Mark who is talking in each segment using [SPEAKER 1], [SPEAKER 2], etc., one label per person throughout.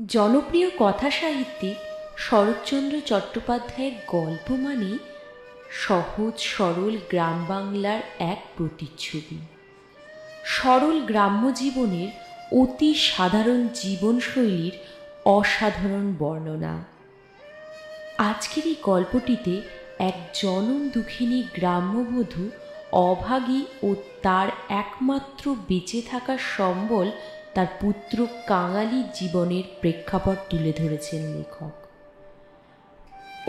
[SPEAKER 1] জনপ্রিয় কথা সাহিত্যিক শরৎচন্দ্র চট্টোপাধ্যায়ের গল্প মানে সহজ সরল গ্রাম বাংলার এক প্রতিচ্ছবি। সরল গ্রাম্য জীবনের অতি সাধারণ জীবনশৈলীর অসাধারণ বর্ণনা। আজকের এই গল্পটিতে এক জনম দুঃখিনী গ্রাম্যবধূ অভাগী ও তার একমাত্র বেঁচে থাকার সম্বল তার পুত্র কাঙালির জীবনের প্রেক্ষাপট তুলে ধরেছেন লেখক।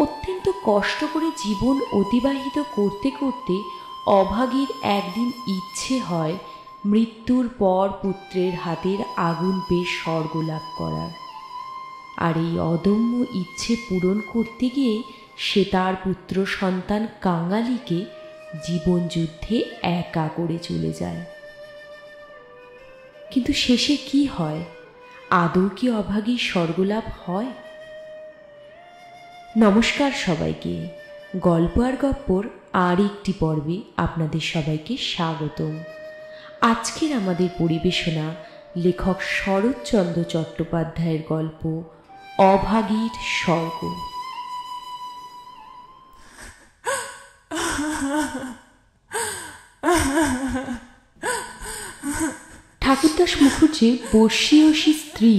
[SPEAKER 1] অত্যন্ত কষ্ট করে জীবন অতিবাহিত করতে করতে অভাগীর একদিন ইচ্ছে হয় মৃত্যুর পর পুত্রের হাতের আগুন পেয়ে স্বর্গ লাভ করার। আর এই অদম্য ইচ্ছে পূরণ করতে গিয়ে সে তার পুত্র সন্তান কাঙালিকে জীবনযুদ্ধে একা করে চলে যায়। কিন্তু শেষে কি হয়? আদৌ কি অভাগীর স্বর্গলাভ হয়? নমস্কার সবাইকে, গল্প আর গপ্পর আর একটি পর্বে আপনাদের সবাইকে স্বাগতম। আজকের আমাদের পরিবেশনা লেখক শরৎচন্দ্র চট্টোপাধ্যায়ের গল্প অভাগীর স্বর্গ। ঠাকুরদাস মুখুজ্জের বর্ষীয়সী স্ত্রী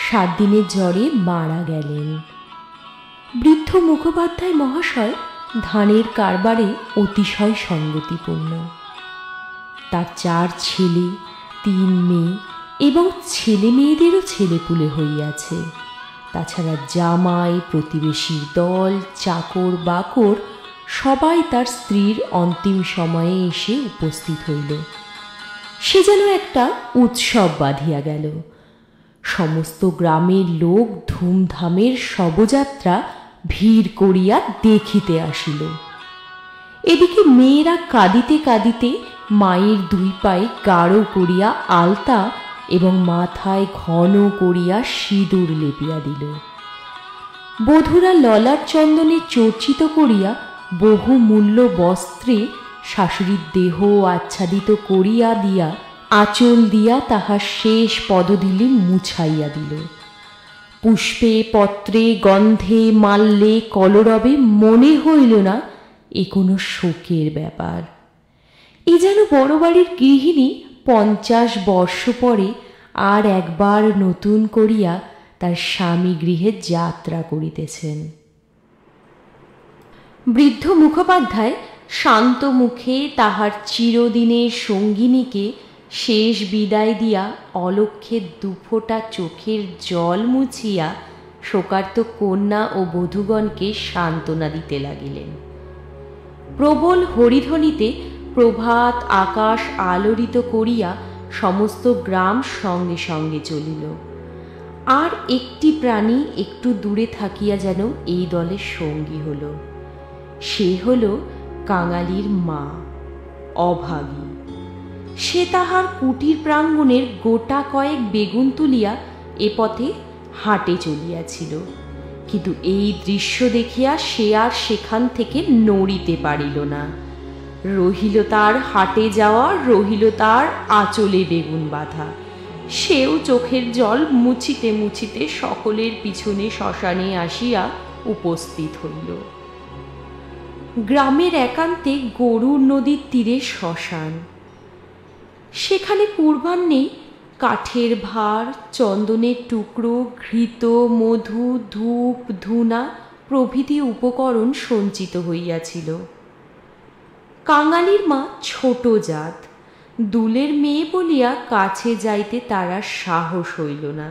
[SPEAKER 1] 7 দিনের জ্বরে মারা গেলেন। বৃদ্ধ মুখোপাধ্যায় মহাশয় ধানের কারবারে অতিশয় সঙ্গতিপূর্ণ। তার 4 ছেলে 3 মেয়ে এবং ছেলে মেয়েদেরও ছেলেপুলে হইয়াছে। তাছাড়া জামাই, প্রতিবেশীর দল, চাকর বাকর সবাই তার স্ত্রীর অন্তিম সময়ে এসে উপস্থিত হইল। সে যেন একটা উৎসব বাঁধিয়া গেল। সমস্ত গ্রামের লোক ধুমধামের শবযাত্রা ভিড় করিয়া দেখিতে আসিল। এদিকে মেয়েরা কাঁদিতে কাঁদিতে মায়ের 2 পায়ে গাঢ় করিয়া আলতা এবং মাথায় ঘন করিয়া সিঁদুর লেপিয়া দিল। বধূরা ললাট চন্দনে চর্চিত করিয়া বহু মূল্য বস্ত্রে শাশুড়ির দেহ আচ্ছাদিত করিয়া দিয়া আঁচল দিয়া তাহার শেষ পদদিলে মুছাইয়া দিল। পুষ্পে পত্রে গন্ধে মাল্যে কলরবে মনে হইল না এ কোনো শোকের ব্যাপার। এ যেন বড় বাড়ির গৃহিণী 50 বর্ষ পরে আর একবার নতুন করিয়া তার স্বামী গৃহে যাত্রা করিতেছেন। বৃদ্ধ মুখোপাধ্যায় শান্ত মুখে তাহার চিরদিনের সঙ্গিনীকে শেষ বিদায় দিয়া অলক্ষ্যে 2 ফোঁটা চোখের জল মুছিয়া শোকার্ত কন্যা ও বধূগণকে সান্ত্বনা দিতে লাগিলেন। প্রবল হরিধ্বনিতে প্রভাত আকাশ আলোড়িত করিয়া সমস্ত গ্রাম সঙ্গে সঙ্গে চলিল। আর একটি প্রাণী একটু দূরে থাকিয়া যেন এই দলের সঙ্গী হল। সে হল কাঙালির মা, অভাগী। সে তাহার কুটির প্রাঙ্গণের গোটা কয়েক বেগুন তুলিয়া এ পথে হাটে চলিয়াছিল। কিন্তু এই দৃশ্য দেখিয়া সে আর সেখান থেকে নড়িতে পারিল না। রহিল তার হাটে যাওয়া, রহিল তার আঁচলে বেগুন বাঁধা। সেও চোখের জল মুছিতে মুছিতে সকলের পিছনে শ্মশানে আসিয়া উপস্থিত হইল। গ্রামের একান্তে গরুর নদীর তীরে শ্মশান। সেখানে পূর্বাহ্নে কাঠের ভার, চন্দনের টুকরো, ঘৃত, মধু, ধূপ, ধূনা প্রভৃতি উপকরণ সঞ্চিত হইয়াছিল। কাঙালির মা ছোট জাত, দুলের মেয়ে বলিয়া কাছে যাইতে তারা সাহস হইল না।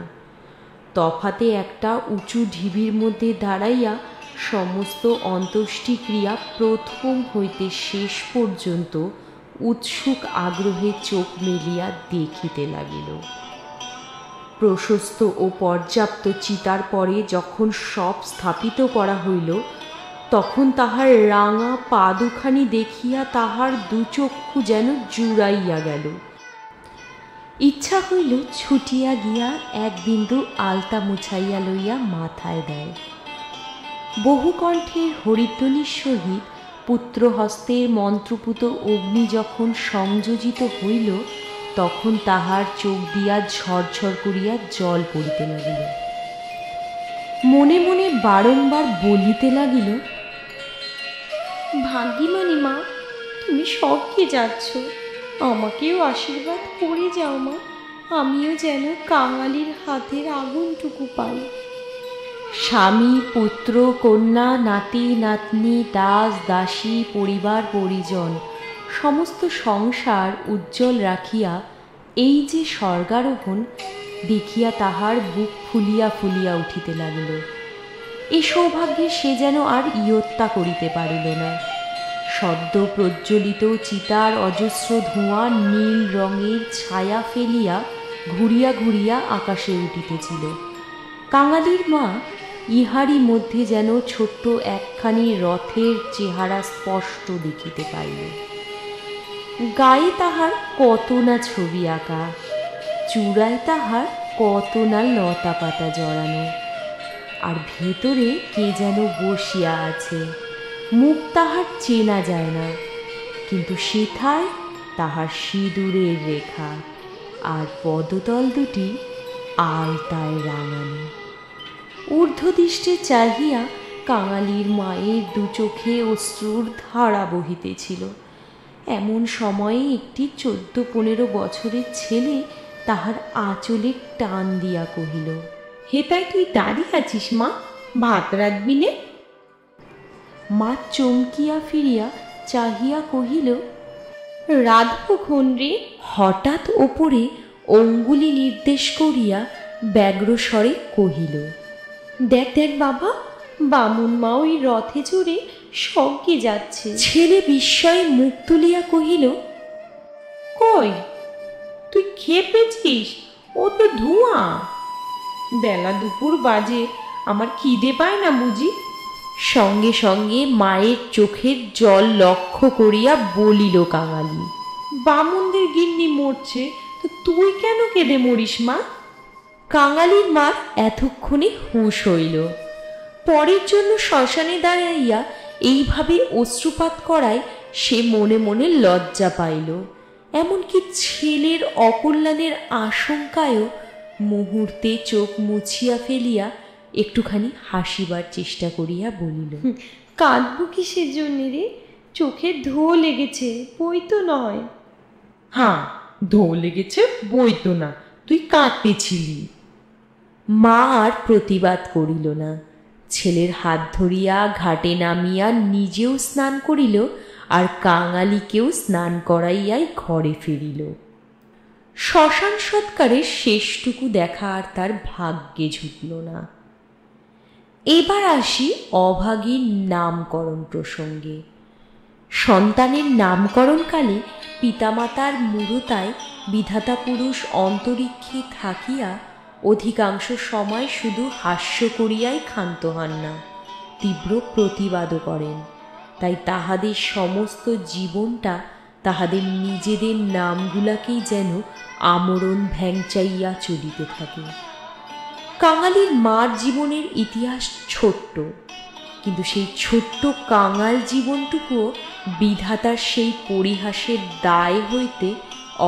[SPEAKER 1] তফাতে একটা উঁচু ঢিবির মধ্যে দাঁড়াইয়া সমস্ত অন্ত্যেষ্টিক্রিয়া প্রথম হইতে শেষ পর্যন্ত উৎসুক আগ্রহে চোখ মেলিয়া দেখিতে লাগিল। প্রশস্ত ও পর্যাপ্ত চিতার পরে যখন সব স্থাপিত করা হইল, তখন তাহার রাঙা পা দুখানি দেখিয়া তাহার 2 চক্ষু যেন জুড়াইয়া গেল। ইচ্ছা হইল ছুটিয়া গিয়া 1 বিন্দু আলতা মুছাইয়া লইয়া মাথায় দেয়। বহু কণ্ঠের হরিধ্বনির সহিত পুত্রহস্তের মন্ত্রপুত অগ্নি যখন সংযোজিত হইল, তখন তাহার চোখ দিয়া ঝরঝর করিয়া জল পড়িতে লাগিল। মনে মনে বারংবার বলিতে লাগিল, ভাগ্যিমানি মা, তুমি স্বর্গে যাচ্ছ, আমাকেও আশীর্বাদ করে যাও মা, আমিও যেন কাঙালির হাতের আগুনটুকু পাই। স্বামী, পুত্র, কন্যা, নাতি নাতনি, দাস দাসী, পরিবার পরিজন সমস্ত সংসার উজ্জ্বল রাখিয়া এই যে স্বর্গারোহণ দেখিয়া তাহার বুক ফুলিয়া ফুলিয়া উঠিতে লাগিল। এ সৌভাগ্যে সে যেন আর ইয়ত্তা করিতে পারিল না। সদ্য প্রজ্বলিত চিতার অজস্র ধোঁয়া নীল রঙের ছায়া ফেলিয়া ঘুরিয়া ঘুরিয়া আকাশে উঠিতেছিল। কাঙালির মা ইহারই মধ্যে যেন ছোট্ট একখানি রথের চেহারা স্পষ্ট দেখিতে পাইল। গায়ে তাহার কত না ছবি আঁকা, চূড়ায় তাহার কত না লতা পাতা জড়ানো, আর ভেতরে কে যেন বসিয়া আছে। মুখ তাহার চেনা যায় না, কিন্তু সেথায় তাহার সিঁদুরের রেখা, আর পদতল দুটি আলতায় রাঙানো। ঊর্ধ্বদৃষ্টে চাহিয়া কাঙালির মায়ের দু চোখে অশ্রুর ধারা বহিতেছিল। এমন সময়ে একটি 14-15 বছরের ছেলে তাহার আঁচলে টান দিয়া কহিল, হেতায় তুই দাঁড়িয়ে আছিস মা, ভাত রাঁধবি নে? মা চমকিয়া ফিরিয়া চাহিয়া কহিল, রাঁধব খন রে। হঠাৎ ওপরে অঙ্গুলি নির্দেশ করিয়া ব্যগ্রস্বরে কহিল, দেখ দেখ বাবা, বামুন মা ওই রথে চড়ে স্বর্গে যাচ্ছে। ছেলে বিস্ময়ে মুখ তুলিয়া কহিল, কই, তুই খেপেছিস? ও তো ধোঁয়া। বেলা দুপুর বাজে, আমার খিদে পায় না বুঝি? সঙ্গে সঙ্গে মায়ের চোখের জল লক্ষ্য করিয়া বলিল কাঙালি, বামুনদের গিন্নি মরছে, তো তুই কেন কেঁদে মরিস মা? কাঙালির মার এতক্ষণে হুঁশ হইল। পরের জন্য শ্মশানে দাঁড়াইয়া এইভাবে অশ্রুপাত করায় সে মনে মনে লজ্জা পাইল। এমনকি ছেলের অকল্যাণের আশঙ্কায়ও মুহূর্তে চোখ মুছিয়া ফেলিয়া একটুখানি হাসিবার চেষ্টা করিয়া বলিল, কাঁদব কিসের জন্য রে? চোখে ধোঁ লেগেছে, বই তো নয়। হ্যাঁ, ধোঁ লেগেছে, বই তো না, তুই কাঁদতেছিলি। মা আর প্রতিবাদ করিল না। ছেলের হাত ধরিয়া ঘাটে নামিয়া নিজেও স্নান করিল, আর কাঙালিকেও স্নান করাইয়াই ঘরে ফিরিল। শ্মশান সৎকারের শেষটুকু দেখা আর তার ভাগ্যে জুটল না। এবার আসি অভাগীর নামকরণ প্রসঙ্গে। সন্তানের নামকরণকালে পিতামাতার মূঢ়তায় বিধাতা পুরুষ অন্তরিক্ষে থাকিয়া অধিকাংশ সময় শুধু হাস্য করিয়াই ক্ষান্ত হন না, তীব্র প্রতিবাদও করেন। তাই তাহাদের সমস্ত জীবনটা তাহাদের নিজেদের নামগুলাকেই যেন আমরণ ভ্যাংচাইয়া চলিতে থাকে। কাঙালির মার জীবনের ইতিহাস ছোট্ট, কিন্তু সেই ছোট্ট কাঙাল জীবনটুকুও বিধাতার সেই পরিহাসের দায় হইতে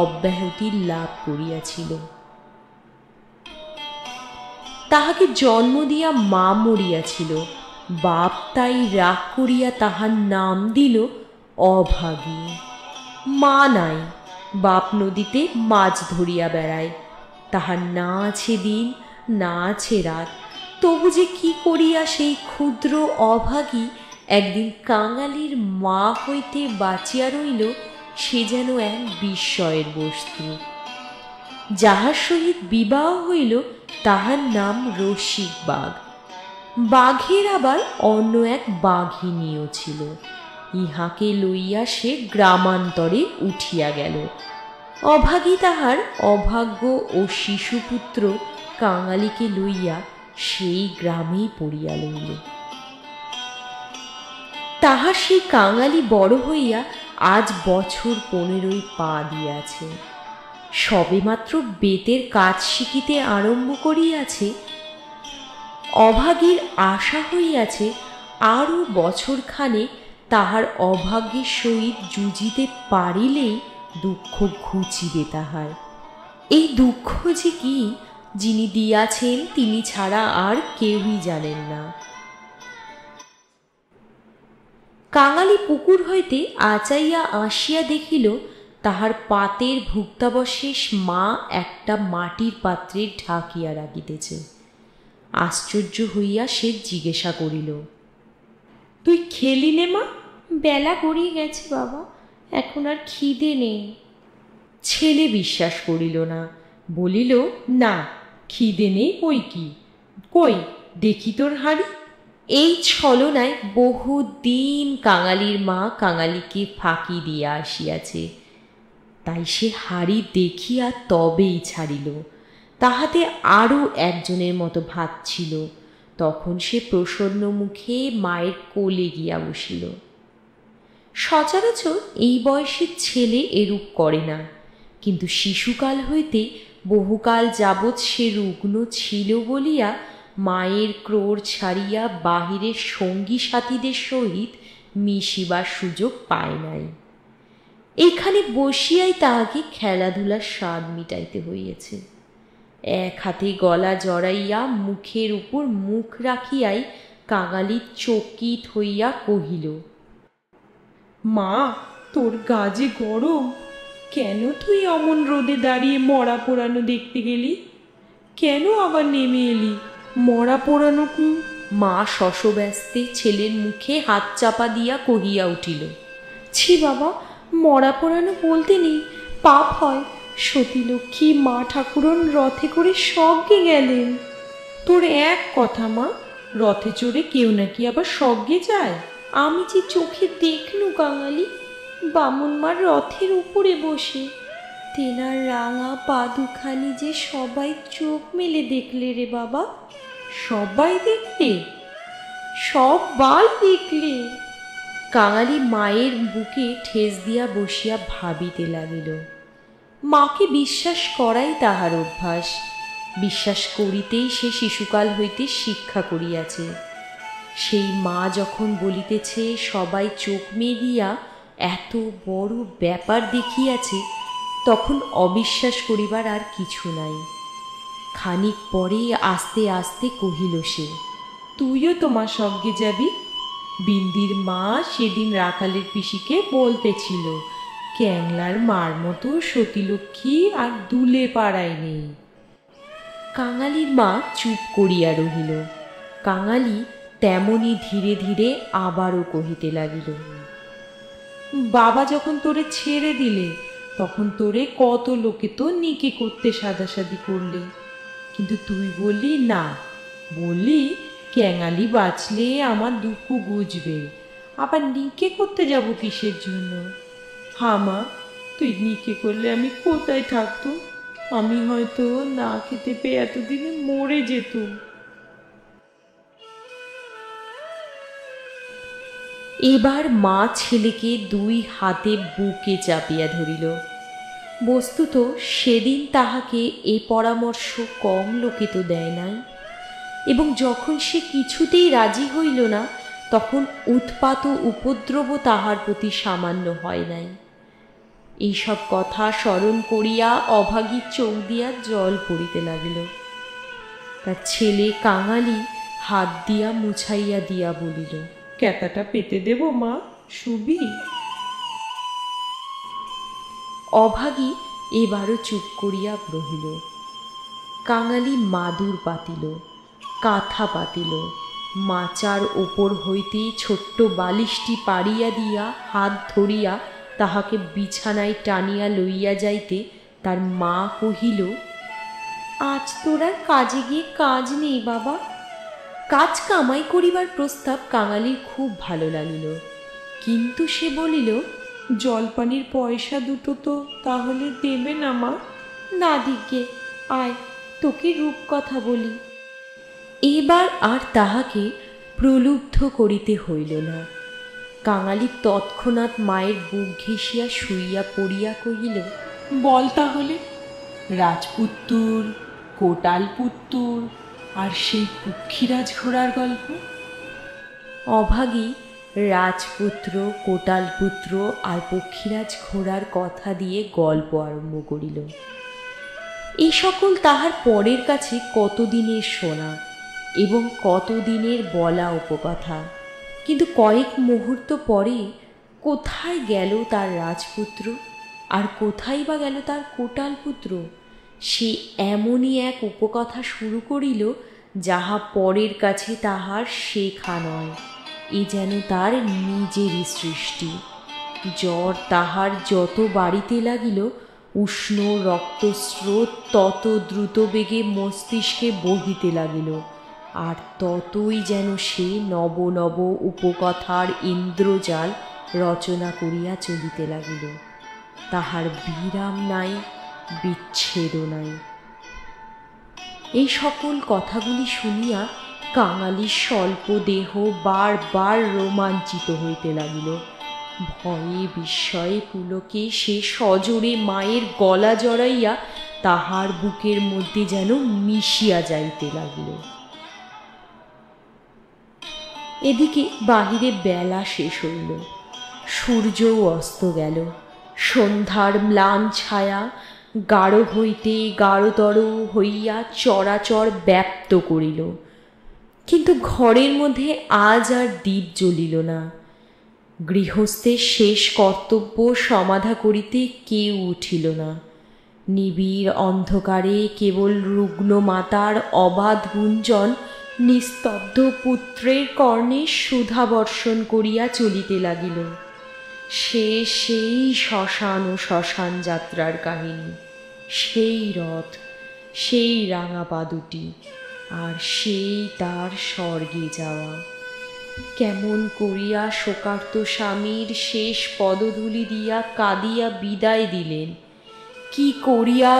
[SPEAKER 1] অব্যাহতি লাভ করিয়াছিল। তাহাকে জন্ম দিয়া মা মরিয়াছিল, বাপ তাই রাগ করিয়া তাহার নাম দিল অভাগী। মা নাই, বাপ নদীতে মাছ ধরিয়া বেড়ায়, তাহার না আছে দিন না আছে রাত। তবু যে কি করিয়া সেই ক্ষুদ্র অভাগী একদিন কাঙালির মা হইতে বাঁচিয়া রইল, সে যেন এক বিস্ময়ের বস্তু। যাহার সহিত বিবাহ হইল তাহার নাম রসিক বাঘ। বাঘের আবার অন্য এক বাঘিনীও ছিল। ইহাকে লইয়া সে গ্রামান্তরে উঠিয়া গেল। অভাগী তাহার অভাগ্য ও শিশুপুত্র কাঙালিকে লইয়া সেই গ্রামেই পড়িয়া লইল। তাহার সেই কাঙালি বড় হইয়া আজ বছর 15 পা দিয়াছে। সবেমাত্র বেতের কাজ শিখিতে আরম্ভ করিয়াছে। অভাগীর আশা হইয়াছে আরও বছরখানে তাহার অভাগ্যের সহিত যুজিতে পারিলেই দুঃখ ঘুচিবে তাহার। এই দুঃখ যে কি যিনি দিয়াছেন তিনি ছাড়া আর কেউই জানেন না। কাঙালি পুকুর হইতে আচাইয়া আসিয়া দেখিল তাহার পাতের ভুক্তাবশেষ মা একটা মাটির পাত্রে ঢাকিয়া রাখিতেছে। আশ্চর্য হইয়া সে জিজ্ঞাসা করিল, তুই খেলি নে মা? বেলা গড়িয়ে গেছে বাবা, এখন আর খিদে নেই। ছেলে বিশ্বাস করিল না, বলিল, না খিদে নেই বই কি, কই দেখি তোর হাঁড়ি। এই ছলনায় বহুদিন কাঙালির মা কাঙালিকে ফাঁকি দিয়া আসিয়াছে, তাই সে হাঁড়ি দেখিয়া তবেই ছাড়িল। তাহাতে আরও একজনের মতো ভাত ছিল। তখন সে প্রসন্ন মুখে মায়ের কোলে গিয়া বসিল। সচরাচর এই বয়সের ছেলে এরূপ করে না, কিন্তু শিশুকাল হইতে বহুকাল যাবৎ সে রুগ্ন ছিল বলিয়া মায়ের ক্রোড় ছাড়িয়া বাহিরের সঙ্গী সাথীদের সহিত মিশিবার সুযোগ পায় নাই। এইখানে বসিয়াই তাহাকে খেলাধুলার স্বাদ মিটাইতে হইয়াছে। এক হাতে গলা জড়াইয়া মুখের উপর মুখ রাখিয়াই কাঙালি চকিত হইয়া কহিল, মা তোর গা যে গরম, কেন তুই অমন রোদে দাঁড়িয়ে মরা পোড়ানো দেখতে গেলি? কেন আবার নেমে এলি? মরা পোড়ানো কি? মা শশব্যস্তে ছেলের মুখে হাত চাপা দিয়া কহিয়া উঠিল, ছি বাবা, মরা পোড়ানো বলতে নেই, পাপ হয়। সতীলক্ষ্মী মা ঠাকুরন রথে করে স্বর্গে গেলেন। তোর এক কথা মা, রথে চড়ে কেউ নাকি আবার স্বর্গে যায়? আমি যে চোখে দেখলু কাঙালি, বামুন মার রথের উপরে বসে, তেনার রাঙা পা দুখানি যে সবাই চোখ মেলে দেখলে রে বাবা। সবাই দেখলে? সবাই দেখলে। কাঙালি মায়ের বুকে ঠেস দিয়া বসিয়া ভাবিতে লাগিল। মাকে বিশ্বাস করাই তাহার অভ্যাস। বিশ্বাস করিতেই সে শিশুকাল হইতে শিক্ষা করিয়াছে। সেই মা যখন বলিতেছে সবাই চোখ মেলিয়া এত বড় ব্যাপার দেখিয়াছে, তখন অবিশ্বাস করিবার আর কিছু নাই। খানিক পরে আস্তে আস্তে কহিল সে, তুইও তোমার সঙ্গে যাবি? বিন্দির মা সেদিন রাখালের পিসিকে বলতেছিল, ক্যাংলার মার মতো সতীলক্ষ্মী আর দুলে পাড়ায় নেই। কাঙালির মা চুপ করিয়া রহিল। কাঙালি তেমনি ধীরে ধীরে আবারও কহিতে লাগিল, বাবা যখন তোরে ছেড়ে দিলে তখন তোরে কত লোকে তো নিকে করতে সাদাসাদি করলে, কিন্তু তুই বললি না, বললি ক্যাঙালি বাঁচলে আমার দুঃখ বুঝবে, আবার নিকে করতে যাব কিসের জন্য? হামা, তুই নিকে করলে আমি কোথায় থাকতো? আমি হয়তো না খেতে পেয়ে এতদিনে মরে যেতুম। এবার মা ছেলেকে দুই হাতে বুকে চাপিয়া ধরিল। বস্তুত সেদিন তাহাকে এ পরামর্শ কম লোকে তো দেয় নাই, এবং যখন সে কিছুতেই রাজি হইল না, তখন উৎপাত ও উপদ্রব তাহার প্রতি সামান্য হয় নাই। এইসব কথা স্মরণ করিয়া অভাগীর চোখ দিয়া জল পড়িতে লাগিল। তার ছেলে কাঙালি হাত দিয়া মুছাইয়া দিয়া বলিল, ক্যাতাটা পেতে দেব মা, শুবি? অভাগী এবারও চুপ করিয়া রহিল। কাঙালি মাদুর পাতিল, কাঁথা পাতিল, মাচার ওপর হইতে ছোট্ট বালিশটি পাড়িয়া দিয়া হাত ধরিয়া তাহাকে বিছানায় টানিয়া লইয়া যাইতে তার মা কহিল, আজ তোর আর কাজে গিয়ে কাজ নেই বাবা। কাজ কামাই করিবার প্রস্তাব কাঙালির খুব ভালো লাগিল, কিন্তু সে বলিল, জলপানির পয়সা দুটো তো তাহলে দেবে না মা? না দিকে, আয় তোকে রূপকথা বলি। এবার আর তাহাকে প্রলুব্ধ করিতে হইল না। কাঙালি তৎক্ষণাৎ মায়ের বুক ঘেঁষিয়া শুইয়া পড়িয়া কহিল, বল তাহলে, রাজপুত্তুর, কোটালপুত্তুর আর সেই পক্ষীরাজ ঘোড়ার গল্প। অভাগী রাজপুত্র, কোটালপুত্র আর পক্ষীরাজ ঘোড়ার কথা দিয়ে গল্প আরম্ভ করিল। এই সকল তাহার পরের কাছে কতদিনের শোনা এবং কতদিনের বলা উপকথা। কিন্তু কয়েক মুহূর্ত পরে কোথায় গেল তার রাজপুত্র, আর কোথায় বা গেল তার কোটাল পুত্র? সে এমনই এক উপকথা শুরু করিল, যাহা পরের কাছে তাহার শেখা নয়, এ যেন তার নিজেরই সৃষ্টি। জ্বর তাহার যত বাড়িতে লাগিল, উষ্ণ রক্তস্রোত তত দ্রুত বেগে মস্তিষ্কে বহিতে লাগিল, আর ততই যেন সে নব নব উপকথার ইন্দ্রজাল রচনা করিয়া চলিতে লাগিল। তাহার বিরাম নাই, বিচ্ছেদও নাই। এই সকল কথাগুলি শুনিয়া কাঙালির স্বল্প দেহ বারবার রোমাঞ্চিত হইতে লাগিল। ভয়ে বিস্ময়ে পুলকে সে সজোরে মায়ের গলা জড়াইয়া তাহার বুকের মধ্যে যেন মিশিয়া যাইতে লাগিল। এদিকে বাহিরে বেলা শেষ হইল, সূর্যও অস্ত গেল। সন্ধ্যার ম্লান ছায়া গাঢ় হইতে গাঢ়তর হইয়া চরাচর ব্যাপ্ত করিল, কিন্তু ঘরের মধ্যে আজ আর দীপ জ্বলিল না। গৃহস্থের শেষ কর্তব্য সমাধা করিতে কেউ উঠিল না। নিবিড় অন্ধকারে কেবল রুগ্ন মাতার অবাধ গুঞ্জন নিস্তব্ধ পুত্রের কর্ণে সুধা বর্ষণ করিয়া চলিতে লাগিল। সেই শ্মশান ও শ্মশান যাত্রার কাহিনী, সেই রথ, সেই রাঙা পা দুটি, আর সেই তার স্বর্গে যাওয়া। কেমন করিয়া শোকার্ত স্বামীর শেষ পদধূলি দিয়া কাঁদিয়া বিদায় দিলেন, কি করিয়া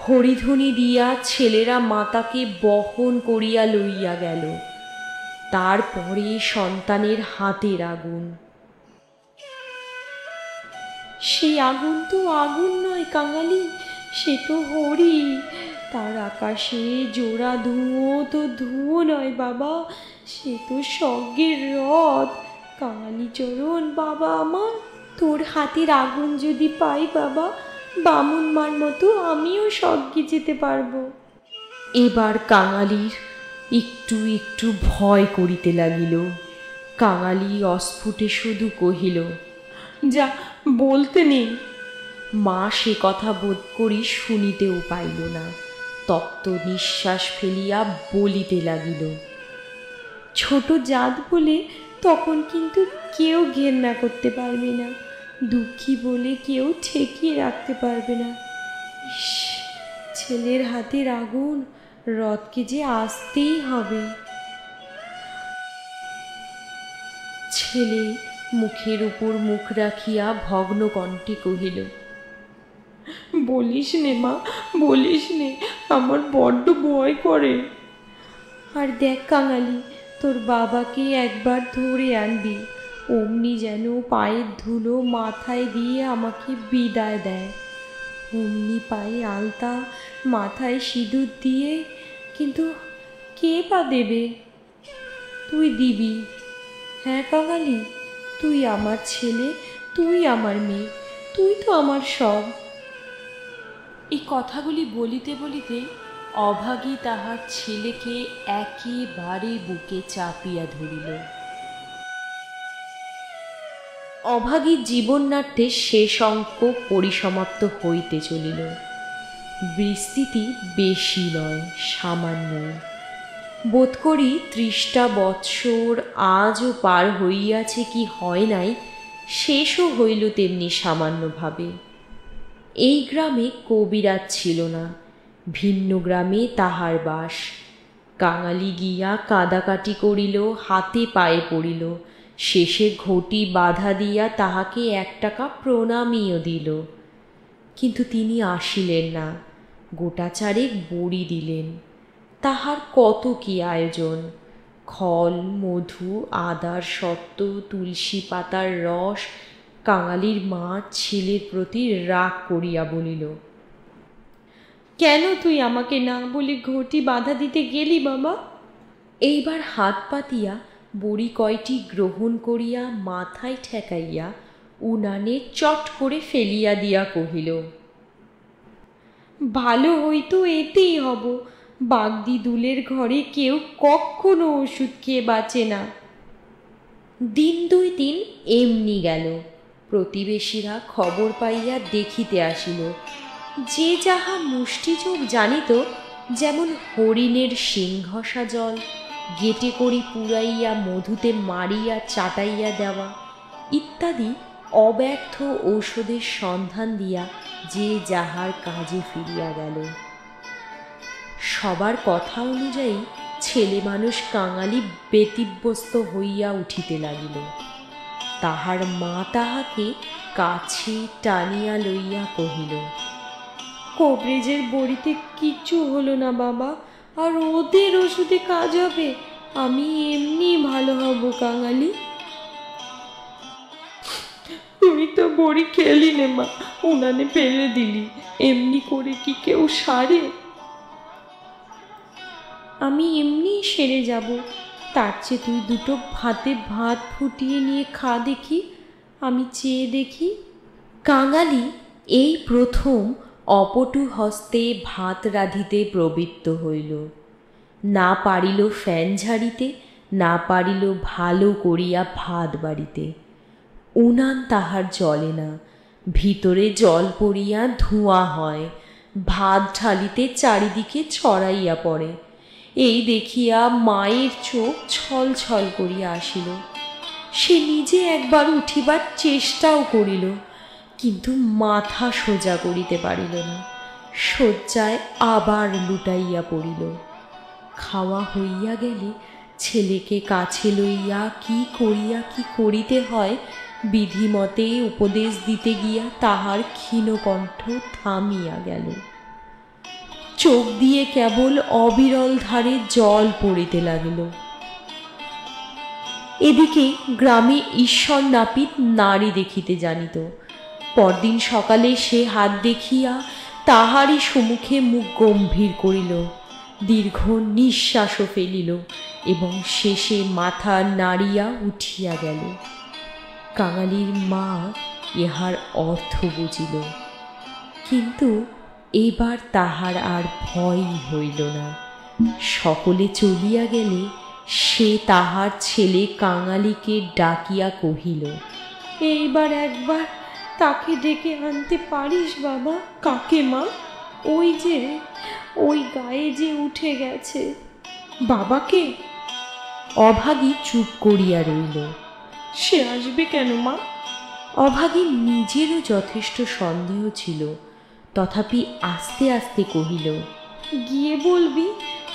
[SPEAKER 1] হরিধ্বনি দিয়া ছেলেরা মাতাকে বহন করিয়া লইয়া গেল। তারপরে সন্তানের হাতের আগুন। সেই আগুন তো আগুন নয় কাঙালি, সে তো হরি। তার আকাশে জোড়া ধুঁয়ো তো ধুঁয়ো নয় বাবা, সে তো স্বর্গের রথ। কাঙালি চরণ বাবা আমার, তোর হাতের আগুন যদি পাই বাবা, বামুন মার মতো আমিও স্বর্গে যেতে পারবো। এবার কাঙালির একটু একটু ভয় করিতে লাগিল। কাঙালি অস্ফুটে শুধু কহিল, যা বলতে নেই। মা সে কথা বোধ করি শুনিতেও পাইল না, তপ্ত নিঃশ্বাস ফেলিয়া বলিতে লাগিল, ছোট জাত বলে তখন কিন্তু কেউ ঘেন্না করতে পারবে না, দুঃখী বলে কেউ ঠেকিয়ে রাখতে পারবে না। ছেলের হাতের আগুন, রথকে যে আসতেই হবে। ছেলে মুখের উপর মুখ রাখিয়া ভগ্ন কণ্ঠে কহিল, বলিস নে মা, বলিস নে, আমার বড্ড ভয় করে। আর দেখ কাঙালি, তোর বাবাকে একবার ধরে আনবি, অমনি যেন পায়ের ধুলো মাথায় দিয়ে আমাকে বিদায় দেয়। অমনি পায়ে আলতা, মাথায় সিঁদুর দিয়ে, কিন্তু কে বা দেবে? তুই দিবি। হ্যাঁ কাঙালি, তুই আমার ছেলে, তুই আমার মেয়ে, তুই তো আমার সব। এই কথাগুলি বলিতে বলিতে অভাগী তাহার ছেলেকে একেবারে বুকে চাপিয়া ধরিল। অভাগীর জীবননাট্যের শেষ অঙ্ক পরিসমাপ্ত হইতে চলিল। বিস্তৃতি বেশি নয়, সামান্য। বোধ করি 30টা বৎসর আজও পার হইয়াছে কি হয় নাই, শেষও হইল তেমনি সামান্যভাবে। এই গ্রামে কবিরাজ ছিল না, ভিন্ন গ্রামে তাহার বাস। কাঙালি গিয়া কাঁদাকাটি করিল, হাতে পায়ে পড়িল, শেষে ঘটি বাধা দিয়া তাহাকে 1 টাকা প্রণামীও দিল। কিন্তু তিনি আসিলেন না, গোটাচারেক বড়ি দিলেন। তাহার কত কি আয়োজন, খল, মধু, আদার সত্ত্ব, তুলসী পাতার রস। কাঙালির মা ছেলের প্রতি রাগ করিয়া বলিল, কেন তুই আমাকে না বলে ঘটি বাধা দিতে গেলি বাবা? এইবার হাত পাতিয়া বড়ি কয়টি গ্রহণ করিয়া মাথায় ঠেকাইয়া উনানে চট করে ফেলিয়া দিয়া কহিল,
[SPEAKER 2] ভালো হইতো এতেই হব। বাগদি দুলের ঘরে কেউ কখনো ওষুধ খেয়ে বাঁচে না।
[SPEAKER 1] দিন 2-3 এমনি গেল। প্রতিবেশীরা খবর পাইয়া দেখিতে আসিল। যে যাহা মুষ্টি চোখ জানিত, যেমন হরিণের সিংহসা জল, গেটে করি পুরাইয়া মধুতে মারিয়া চাটাইয়া দেওয়া ইত্যাদি অব্যর্থ ঔষধের সন্ধান দিয়া যে যাহার কাজে ফিরিয়া গেল। সবার কথা অনুযায়ী ছেলে মানুষ কাঙালি ব্যতিব্যস্ত হইয়া উঠিতে লাগিল। তাহার মা তাহাকে কাছে টানিয়া লইয়া কহিল,
[SPEAKER 2] কবরেজের বড়িতে কিচ্ছু হলো না বাবা, আর ওদের ওষুধে কাজ হবে? আমি এমনি ভালো হব কাঙালি। তুই তো বড়ি খেলি নে মা, উনানে ফেলে দিলি। এমনি করে কি কেউ সারে? আমি এমনি সেরে যাব। তার চেয়ে তুই দুটো ভাতে ভাত ফুটিয়ে নিয়ে খা দেখি, আমি চেয়ে দেখি।
[SPEAKER 1] কাঙালি এই প্রথম অপটু হস্তে ভাত রাঁধিতে প্রবৃত্ত হইল। না পারিল ফ্যান ঝাড়িতে, না পারিল ভালো করিয়া ভাত বাড়িতে। উনান তাহার জ্বলে না, ভিতরে জল পড়িয়া ধোঁয়া হয়, ভাত ঢালিতে চারিদিকে ছড়াইয়া পড়ে। এই দেখিয়া মায়ের চোখ ছল ছল করিয়া আসিল। সে নিজে একবার উঠিবার চেষ্টাও করিল, কিন্তু মাথা সোজা করিতে পারিল না। শয্যায় আবার লুটাইয়া পড়িল। খাওয়া হইয়া গেলে ছেলেকে কাছে লইয়া কি করিয়া কি করিতে হয় বিধিমতে উপদেশ দিতে গিয়া তাহার ক্ষীণকণ্ঠ থামিয়া গেল। চোখ দিয়ে কেবল অবিরল ধারে জল পড়িতে লাগিল। এদিকে গ্রামে ঈশ্বর নাপিত নারী দেখিতে জানিত। পরদিন সকালে সে হাত দেখিয়া তাহারই সম্মুখে মুখ গম্ভীর করিল, দীর্ঘ নিঃশ্বাসও ফেলিল এবং শেষে মাথা নাড়িয়া উঠিয়া গেল। কাঙালির মা ইহার অর্থ বুঝিল, কিন্তু এবার তাহার আর ভয়ই হইল না। সকলে চলিয়া গেলে সে তাহার ছেলে কাঙালিকে ডাকিয়া কহিল,
[SPEAKER 2] এইবার একবার তাকে ডেকে আনতে পারিস বাবা? কাকে মা? ওই যে ওই গায়ে যে উঠে গেছে। বাবাকে?
[SPEAKER 1] অভাগী চুপ করিয়া রইল।
[SPEAKER 2] সে আসবে কেন মা?
[SPEAKER 1] অভাগীর নিজেরও যথেষ্ট সন্দেহ ছিল, তথাপি আস্তে আস্তে কহিল,
[SPEAKER 2] গিয়ে বলবি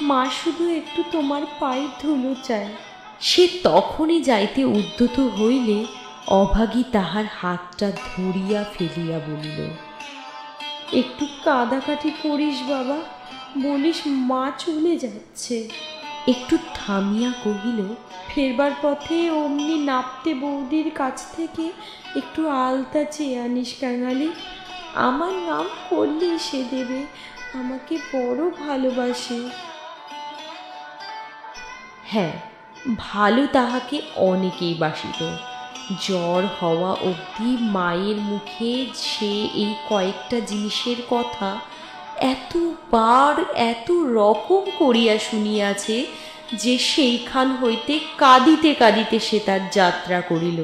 [SPEAKER 2] মা শুধু একটু তোমার পায়ের ধুলো চায়।
[SPEAKER 1] সে তখনই যাইতে উদ্যত হইলে অভাগী তাহার হাতটা ধরিয়া ফেলিয়া বলিল,
[SPEAKER 2] একটু কাঁদাকাটি করিস বাবা, বলিস মা চলে যাচ্ছে।
[SPEAKER 1] একটু থামিয়া কহিল,
[SPEAKER 2] ফেরবার পথে অমনি নাপতে বৌদির কাছ থেকে একটু আলতা চেয়ে আনিস কাঙালি। আমার নাম করলেই সে দেবে, আমাকে বড় ভালোবাসে।
[SPEAKER 1] হ্যাঁ, ভালো তাহাকে অনেকেই বাসিত। জ্বর হওয়া অবধি মায়ের মুখে সে এই কয়েকটা জিনিসের কথা এতবার এত রকম করিয়া শুনিয়াছে যে সেইখান হইতে কাঁদিতে কাঁদিতে সে তার যাত্রা করিল।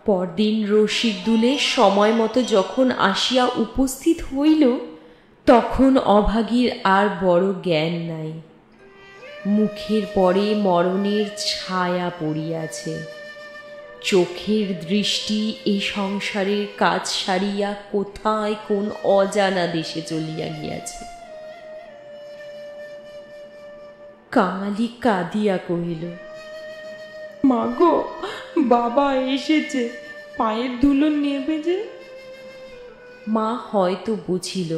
[SPEAKER 1] পরদিন রসিক দুলে সময় মতো যখন আসিয়া উপস্থিত হইল, তখন অভাগীর আর বড় জ্ঞান নাই। মুখের পরে মরণের ছায়া পড়িয়াছে। চোখের দৃষ্টি এই সংসারের কাজ সারিয়া কোথায় কোন অজানা দেশে চলিয়া গিয়াছে। কাঙালি কাঁদিয়া কহিল,
[SPEAKER 2] মাগো, বাবা এসেছে, পায়ের ধুলো নেবে যে।
[SPEAKER 1] মা হয়তো বুঝিল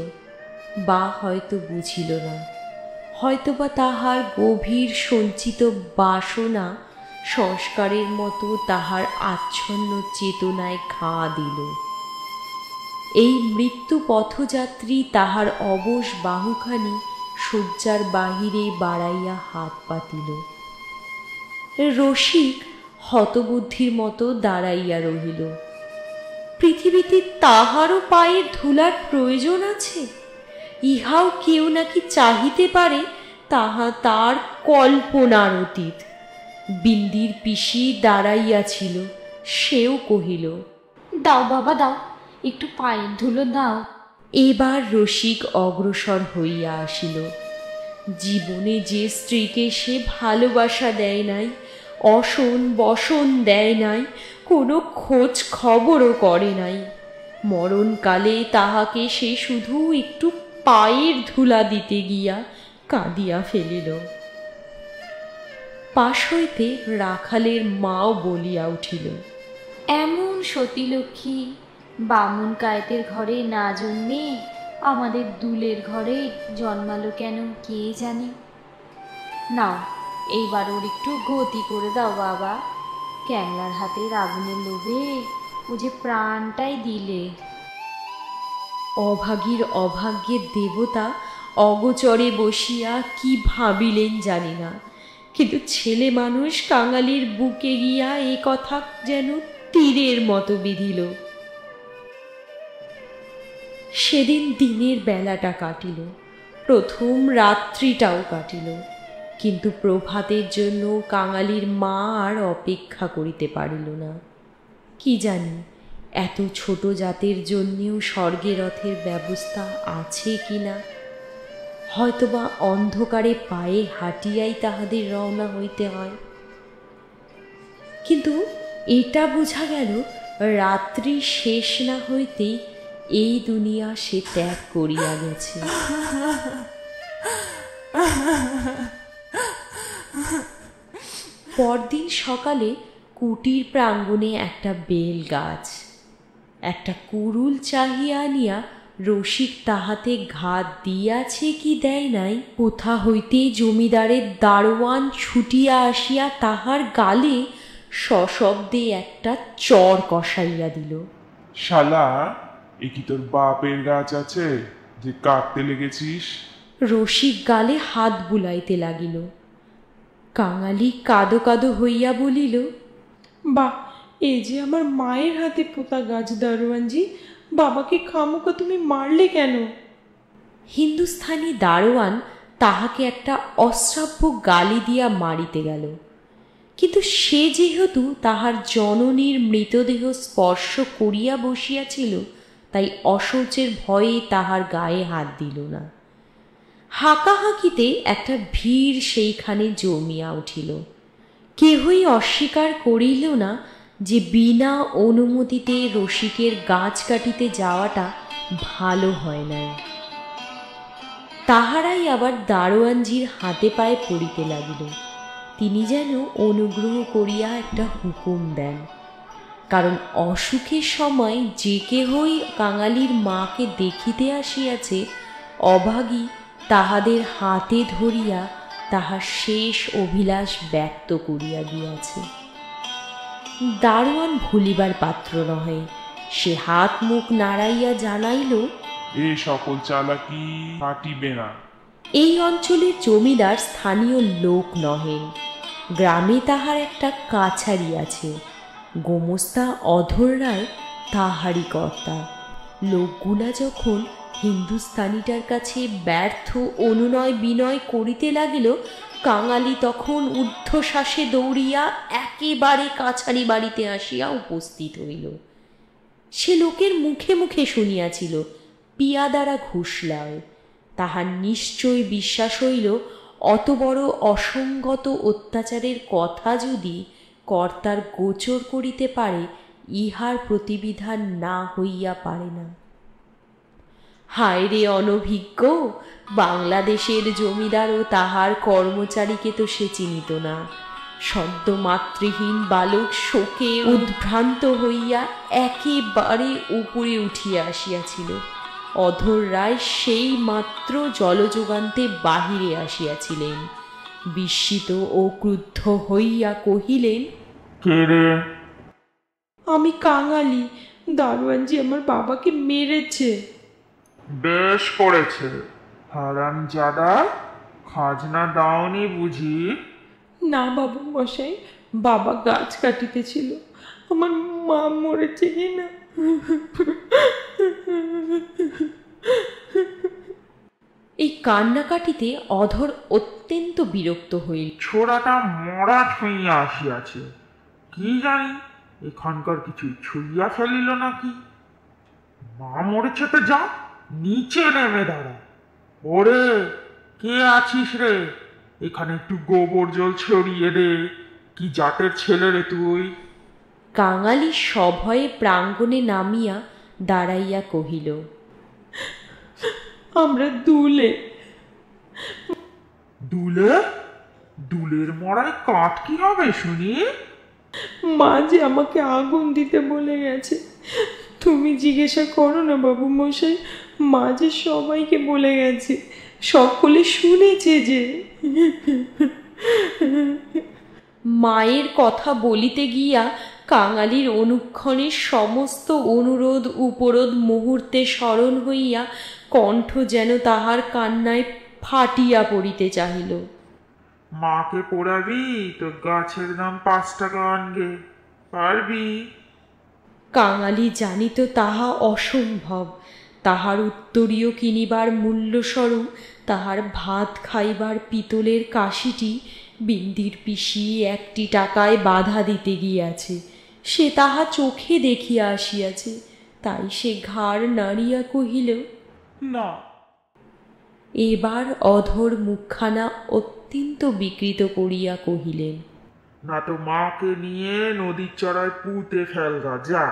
[SPEAKER 1] বা হয়তো বুঝিল না, হয়তোবা তাহার গভীর সঞ্চিত বাসনা সংস্কারের মতো তাহার আচ্ছন্ন চেতনায় ঘা দিল। এই মৃত্যু পথযাত্রী তাহার অবশ বাহুখানি শয্যার বাহিরে বাড়াইয়া হাত পাতিল। রসিক হতবুদ্ধির মতো দাঁড়াইয়া রহিল। পৃথিবীতে তাহারও পায়ের ধুলার প্রয়োজন আছে? ইহাও কেউ নাকি চাহিতে পারে, তাহা তার কল্পনার অতীত। বিন্দির পিসি দাঁড়াইয়াছিল, সেও কহিল,
[SPEAKER 2] দাও বাবা দাও, একটু পায়ের ধুলো দাও।
[SPEAKER 1] এবার রসিক অগ্রসর হইয়া আসিল। জীবনে যে স্ত্রীকে সে ভালোবাসা দেয় নাই, অসন বসন দেয় নাই, কোনো খোঁজ খবরও করে নাই, মরণকালে তাহাকে সে শুধু একটু পায়ের ধুলা দিতে গিয়া কাঁদিয়া ফেলিল। পাশ হইতে রাখালের মাও বলিয়া উঠিল,
[SPEAKER 2] এমন সতীলক্ষ্মী বামুন কায়েতের ঘরে না জন্মে আমাদের দুলের ঘরে জন্মালো কেন কে জানে। নাও এইবার ওর একটু গতি করে দাও বাবা, ক্যাংলার হাতের আগুনের লোভে ও যে প্রাণটাই দিলে।
[SPEAKER 1] অভাগীর অভাগ্যের দেবতা অগোচরে বসিয়া কি ভাবিলেন জানি না, কিন্তু ছেলে মানুষ কাঙালির বুকে গিয়া এ কথা যেন তীরের মতো বিঁধিল। সেদিন দিনের বেলাটা কাটিল, প্রথম রাত্রিটাও কাটিল, কিন্তু প্রভাতের জন্য কাঙালির মা আর অপেক্ষা করিতে পারিল না। কি জানি এত ছোট জাতের জন্যেও স্বর্গে রথের ব্যবস্থা আছে কি না, হয়তোবা অন্ধকারে পায়ে হাঁটিয়াই তাহাদের রওনা হইতে হয়। কিন্তু এটা বোঝা গেল, রাত্রি শেষ না হইতেই এই দুনিয়া সে ত্যাগ করিয়া গেছে। পরদিন সকালে কুটির প্রাঙ্গণে একটা বেল গাছ, একটা কুরুল চাহিয়া আনিয়া রসিক তাহাতে ঘাত দিয়াছে কি দেয় নাই, কোথা হইতে জমিদারের দারোয়ান ছুটিয়া আসিয়া তাহার গালে সশব্দে একটা চর কষাইয়া দিল।
[SPEAKER 3] শালা, এ কি তোর বাপের গাছ আছে যে কাটতে লেগেছিস?
[SPEAKER 1] রসিক গালে হাত বুলাইতে লাগিল। কাঙালি কাদো কাদো হইয়া বলিল,
[SPEAKER 4] বাহ, এই যে আমার মায়ের হাতে পোতা গাছ দারোয়ানজি, বাবাকে খামোকা তুমি মারলে কেন?
[SPEAKER 1] হিন্দুস্থানি দারোয়ান তাহাকে একটা অশ্রাব্য গালি দিয়া মারিতে গেল, কিন্তু সে যেহেতু তাহার জননীর মৃতদেহ স্পর্শ করিয়া বসিয়াছিল, তাই অশৌচের ভয়ে তাহার গায়ে হাত দিল না। হাঁকাহাঁকিতে একটা ভিড় সেইখানে জমিয়া উঠিল। কেহই অস্বীকার করিল না যে বিনা অনুমতিতে রসিকের গাছ কাটিতে যাওয়াটা ভালো হয় নাই। তাহারাই আবার দারোয়ানজির হাতে পায়ে পড়িতে লাগিল। তিনি যেন অনুগ্রহ করিয়া একটা হুকুম দেন, কারণ অসুখের সময় যে কেহই কাঙালির মাকে দেখিতে আসিয়াছে, অভাগী তাহাদের হাতে ধরিয়া তাহার শেষ অভিলাষ ব্যক্ত করিয়া গিয়াছে। দারোয়ান ভুলিবার পাত্র নহে, সে হাত মুখ নাড়াইয়া জানাইল,
[SPEAKER 3] এ সকল চালাকি কাটিবে না।
[SPEAKER 1] এই অঞ্চলের জমিদার স্থানীয় লোক নহেন, গ্রামে তাহার একটা কাছারি আছে, গোমস্তা অধর রায় তাহারই কর্তা। লোকগুলা যখন হিন্দুস্তানিটার কাছে ব্যর্থ অনুনয় বিনয় করিতে লাগিল, কাঙালি তখন ঊর্ধ্বশ্বাসে দৌড়িয়া একেবারে কাছারি বাড়িতে আসিয়া উপস্থিত হইল। সে লোকের মুখে মুখে শুনিয়াছিল পিয়াদারা ঘুষ লয়। তাহার নিশ্চয় বিশ্বাস হইল, অত বড় অসঙ্গত অত্যাচারের কথা যদি কর্তার গোচর করিতে পারে, ইহার প্রতিবিধান না হইয়া পারে না। হায় রে অনভিজ্ঞ, বাংলাদেশের জমিদার ও তাহার কর্মচারীকে তো সে চিনিত না। সদ্য মাতৃহীন বালক শোকে উদ্ভ্রান্ত হইয়া একেবারে উপরে উঠিয়া আসিয়াছিল। অধর রায় সেই মাত্র জলযোগান্তে বাহিরে আসিয়াছিলেন। বিস্মিত ও ক্রুদ্ধ হইয়া কহিলেন,
[SPEAKER 3] কে রে?
[SPEAKER 4] আমি কাঙালি, দারোয়ানজি আমার বাবাকে মেরেছে।
[SPEAKER 3] বেশ করেছে, হারামজাদা, খাজনা দাওনি বুঝি?
[SPEAKER 4] না বাবু মশাই, বাবা গাছ কাটিতেছিল, আমার মা মরেছে কিনা।
[SPEAKER 1] এই কান্নাকাটিতে অধর অত্যন্ত বিরক্ত হইল।
[SPEAKER 5] ছোড়াটা মরাট হইয়া আসিয়াছে, কি জানি এখানকার কিছু ছুঁইয়া ফেলিল নাকি। মা মরেছে তো যা, নিচে নেমে দাঁড়া। ওরে, কে আছিস রে? এখানে একটু গোবর জল ছড়িয়ে দে। কি জাতের ছেলে রে তুই?
[SPEAKER 1] কাঙালি সভয়ে প্রাঙ্গণে নামিয়া দাঁড়াইয়া কহিল,
[SPEAKER 4] আমরা দুলে।
[SPEAKER 5] দুলে? দুলের মরায় কাঠ কি হবে শুনি?
[SPEAKER 4] মা যে আমাকে আগুন দিতে বলে গেছে। তুমি জিজ্ঞাসা করো না বাবু মশাই, মা যে সবাইকে বলে গেছে, সকলে শুনেছে যে।
[SPEAKER 1] মায়ের কথা বলিতে গিয়া কাঙালির অনুক্ষণে সমস্ত অনুরোধ উপরোধ মুহূর্তে স্মরণ হইয়া কণ্ঠ যেন তাহার কান্নায় ফাটিয়া পড়িতে চাহিল।
[SPEAKER 5] মাকে পোড়াবি তো গাছের দাম 5 টাকা আনগে, পারবি?
[SPEAKER 1] কাঙালি জানিত তাহা অসম্ভব। তাহার উত্তরীয় কিনিবার মূল্যস্বরূপ তাহার ভাত খাইবার পিতলের কাশিটি বিন্দির পিসি 1টি টাকায় বাধা দিতে গিয়াছে। সে তাহা চোখে দেখিয়া আসিয়াছে, তাই সে ঘাড় নাড়িয়া কহিল,
[SPEAKER 3] না।
[SPEAKER 1] এবার অধর মুখখানা অত্যন্ত বিকৃত করিয়া কহিলেন,
[SPEAKER 5] না তো মাকে নিয়ে নদীর চড়ায় পুঁতে ফেলগা যা।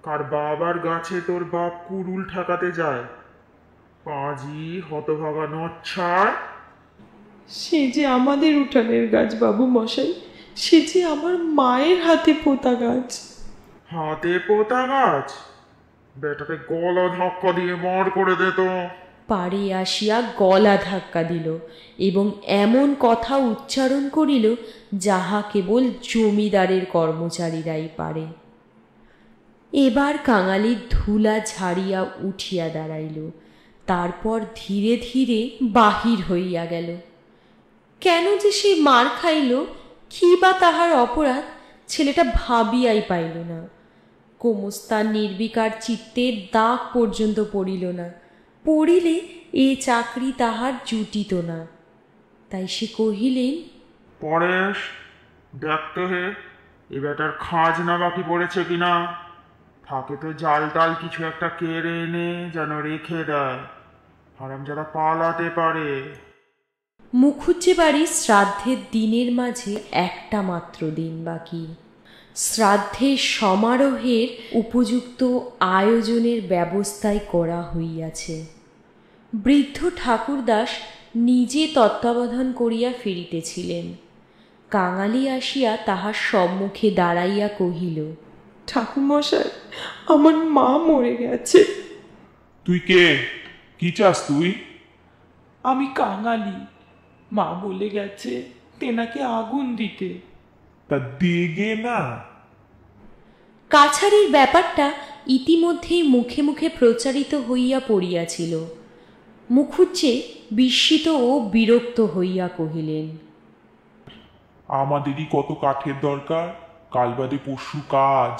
[SPEAKER 5] কার বাবার গাছে তোর বাপ কুড়ুল ঠেকাতে যায়? পাঁজি হতভাগা নচ্ছাড়।
[SPEAKER 4] সে যে আমাদের উঠানের গাছ বাবু মশাই, সে যে আমার মায়ের হাতে পোতা গাছ।
[SPEAKER 5] হাতে পোতা গাছ? বেটাকে গলা ধাক্কা দিয়ে মার করে দে তো।
[SPEAKER 1] পাড়ে আসিয়া গলা ধাক্কা দিল এবং এমন কথা উচ্চারণ করিল যাহা কেবল জমিদারের কর্মচারীরাই পারে। এবার কাঙালি ধুলা ঝাড়িয়া উঠিয়া দাঁড়াইল, তারপর ধীরে ধীরে বাহির হইয়া গেল। কেন যে সে মার খাইল, কি বা তাহার অপরাধ, ছেলেটা ভাবিয়াই পাইল না। কোমস্তার নির্বিকার চিত্তে দাগ পর্যন্ত পড়িল না। পড়িলে এ চাকরি তাহার জুটিত না। তাই সে কহিলেন,
[SPEAKER 5] পরেশ, দেখতে হে এ বেটার খাজনা বাকি পড়েছে কিনা। থাকে তো জাল টাল কিছু একটা কেড়ে এনে যেন রেখে দেয়, হারামজাদা পালাতে পারে।
[SPEAKER 1] মুখুজ্জে বাড়ির শ্রাদ্ধের দিনের মাঝে একটা মাত্র দিন বাকি। শ্রাদ্ধের সমারোহের উপযুক্ত আয়োজনের ব্যবস্থাই করা হইয়াছে। বৃদ্ধ ঠাকুরদাস নিজে তত্ত্বাবধান করিয়া ফিরিতেছিলেন। কাঙালি আসিয়া তাহার সম্মুখে দাঁড়াইয়া কহিল,
[SPEAKER 4] ঠাকুরমশাই, আমার মা মরে গেছে।
[SPEAKER 3] তুই কে? কি চাস তুই?
[SPEAKER 4] আমি কাঙালি। মা বলে গেছে তেনাকে আগুন দিতে।
[SPEAKER 3] তা দেগে না।
[SPEAKER 1] কাছারির ব্যাপারটা ইতিমধ্যেই মুখে মুখে প্রচারিত হইয়া পড়িয়াছিল। মুখুজ্জে বিস্মিত ও বিরক্ত হইয়া কহিলেন,
[SPEAKER 3] আমাদেরই কত কাঠের দরকার, কাল বাদে পরশু কাজ।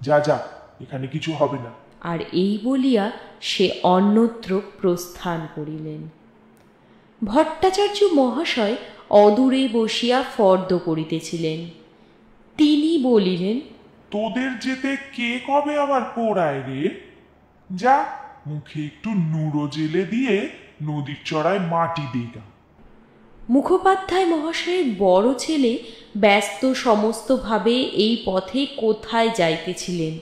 [SPEAKER 3] যা যা, এখানে কিছু হবে না।
[SPEAKER 1] আর এই বলিয়া সে অন্যত্র প্রস্থান করিলেন। ভট্টাচার্য মহাশয় অদূরে বসিয়া ফর্দ করিতেছিলেন। তিনি বলিলেন,
[SPEAKER 3] তোদের যেতে কে কবে আবার পোড়ায় রে? যা, মুখে একটু নুড়ো জেলে দিয়ে নদীর চড়ায় মাটি দেগা।
[SPEAKER 1] মুখোপাধ্যায় মহাশয়ের বড় ছেলে ব্যস্ত সমস্তভাবে এই পথে কোথায় যাইতেছিলেন।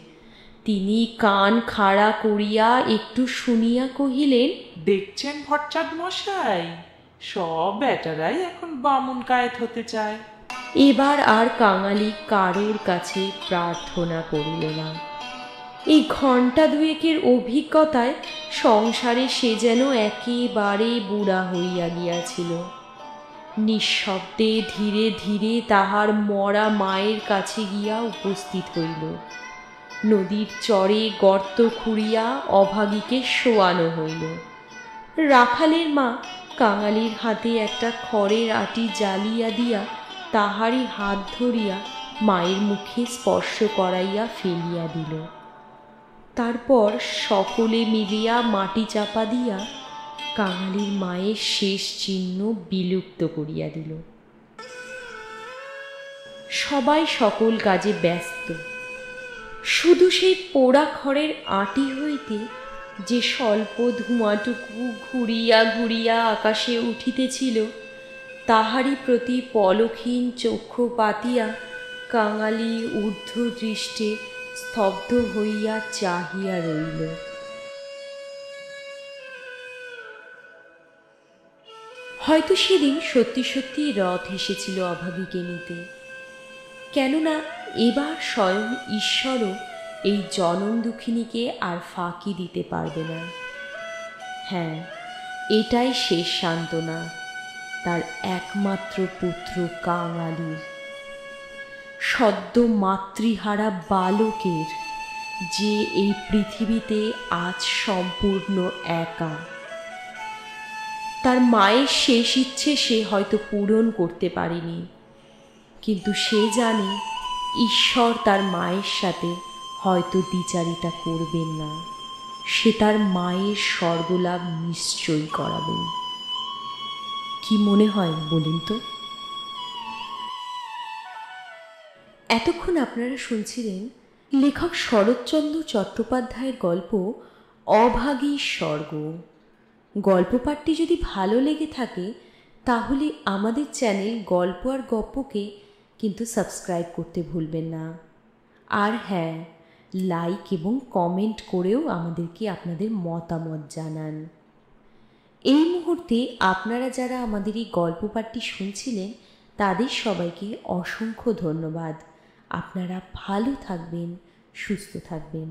[SPEAKER 1] তিনি কান খাড়া করিয়া একটু শুনিয়া কহিলেন,
[SPEAKER 6] দেখছেন ভট্টাচার্য মশাই, সব বেটারাই এখন বামুন কায়েত হতে চায়।
[SPEAKER 1] এবার আর কাঙালি কারোর কাছে প্রার্থনা করিল না। এই ঘণ্টা দুয়েকের অভিজ্ঞতায় সংসারে সে যেন একেবারে বুড়া হইয়া গিয়াছিল। নিঃশব্দে ধীরে ধীরে তাহার মরা মায়ের কাছে গিয়া উপস্থিত হইল। নদীর চরে গর্ত খুঁড়িয়া অভাগীকে শোয়ানো হইল। রাখালের মা কাঙালির হাতে একটা খড়ের আটি জ্বালিয়া দিয়া তাহারই হাত ধরিয়া মায়ের মুখে স্পর্শ করাইয়া ফেলিয়া দিল। তারপর সকলে মিলিয়া মাটি চাপা দিয়া কাঙালির মায়ের শেষ চিহ্ন বিলুপ্ত করিয়া দিল। সবাই সকল কাজে ব্যস্ত। শুধু সেই পোড়া খড়ের আঁটি হইতে যে স্বল্প ধোঁয়াটুকু ঘুরিয়া ঘুরিয়া আকাশে উঠিতেছিল, তাহারই প্রতি পলকহীন চক্ষু পাতিয়া কাঙালি ঊর্ধ্ব দৃষ্টে স্তব্ধ হইয়া চাহিয়া রইল। হয়তো সেদিন সত্যি সত্যি রথ এসেছিল অভাগীকে নিতে, কেননা এবার স্বয়ং ঈশ্বরও এই জনম দুঃখিনীকে আর ফাঁকি দিতে পারবে না। হ্যাঁ, এটাই শেষ সান্ত্বনা তার একমাত্র পুত্র কাঙালির, সদ্য মাতৃহারা বালকের, যে এই পৃথিবীতে আজ সম্পূর্ণ একা। তার মায়ের শেষ ইচ্ছে সে হয়তো পূরণ করতে পারেনি, কিন্তু সে জানে ঈশ্বর তার মায়ের সাথে হয়তো দ্বিচারিতা করবেন না, সে তার মায়ের স্বর্গলাভ নিশ্চয়ই করাবেন। কি মনে হয় বলুন তো? এতক্ষণ আপনারা শুনছিলেন লেখক শরৎচন্দ্র চট্টোপাধ্যায়ের গল্প অভাগীর স্বর্গ। গল্প পাঠটি যদি ভালো লেগে থাকে তাহলে আমাদের চ্যানেল গল্প আর গপ্পকে কিন্তু সাবস্ক্রাইব করতে ভুলবেন না। আর হ্যাঁ, লাইক এবং কমেন্ট করেও আমাদেরকে আপনাদের মতামত জানান। এই মুহূর্তে আপনারা যারা আমাদের এই গল্প পাঠটি শুনছিলেন তাদের সবাইকে অসংখ্য ধন্যবাদ। আপনারা ভালো থাকবেন, সুস্থ থাকবেন।